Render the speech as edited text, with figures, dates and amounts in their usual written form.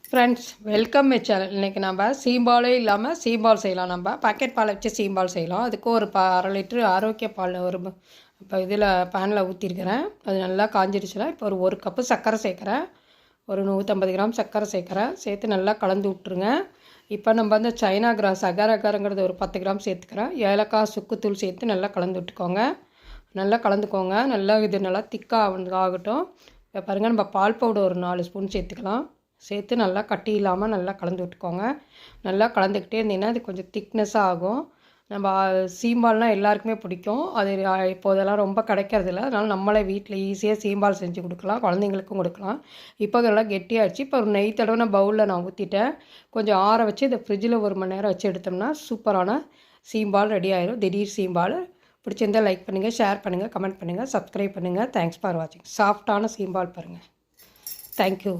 Friends welcome my channel. இன்றைக்கி நம்ம சீம்பாலே இல்லாமல் சீம்பால் செய்யலாம். நம்ம பாக்கெட் பாலை வச்சு சீம்பால் செய்யலாம். அதுக்கு ஒரு அரை லிட்ரு ஆரோக்கிய பால் இப்போ இதில் பேனில் ஊற்றிருக்கிறேன். அது நல்லா காஞ்சிடுச்சுல. இப்போ ஒரு கப்பு சர்க்கரை சேர்க்குறேன். ஒரு 150 கிராம் சர்க்கரை சேர்க்குறேன். சேர்த்து நல்லா கலந்து விட்ருங்க. இப்போ நம்ம சைனா கிராஸ் அகரங்கிறது ஒரு 10 கிராம் சேர்த்துக்கிறேன். ஏலக்காய் சுக்குத்தூள் சேர்த்து நல்லா கலந்து விட்டுக்கோங்க. நல்லா கலந்துக்கோங்க. நல்லா இது நல்லா திக்காக ஆகட்டும். இப்போ பாருங்கள், நம்ம பால் பவுடர் ஒரு 4 ஸ்பூன் சேர்த்துக்கலாம். சேர்த்து நல்லா கட்டி இல்லாமல் நல்லா கலந்து விட்டுக்கோங்க. நல்லா கலந்துக்கிட்டே இருந்தீங்கன்னா அது கொஞ்சம் திக்னஸாக ஆகும். நம்ம சீம்பால்னால் எல்லாருக்குமே பிடிக்கும். அது இப்போதெல்லாம் ரொம்ப கிடைக்கிறதில்ல. அதனால் நம்மளே வீட்டில் ஈஸியாக சீம்பால் செஞ்சு கொடுக்கலாம், குழந்தைங்களுக்கும் கொடுக்கலாம். இப்போ இதெல்லாம் கெட்டியாகிடுச்சு. இப்போ ஒரு நெய் தடவை பவுலில் நான் ஊற்றிட்டேன். கொஞ்சம் ஆற வச்சு இதை ஃப்ரிட்ஜில் 1 மணி நேரம் வச்சு எடுத்தோம்னா சூப்பரான சீம்பால் ரெடி ஆயிடும். திடீர் சீம்பால். பிடிச்சிருந்தால் லைக் பண்ணுங்கள், ஷேர் பண்ணுங்கள், கமெண்ட் பண்ணுங்கள், சப்ஸ்கிரைப் பண்ணுங்கள். தேங்க்ஸ் ஃபார் வாட்சிங். சாஃப்டான சீம்பால் பாருங்கள். தேங்க்யூ.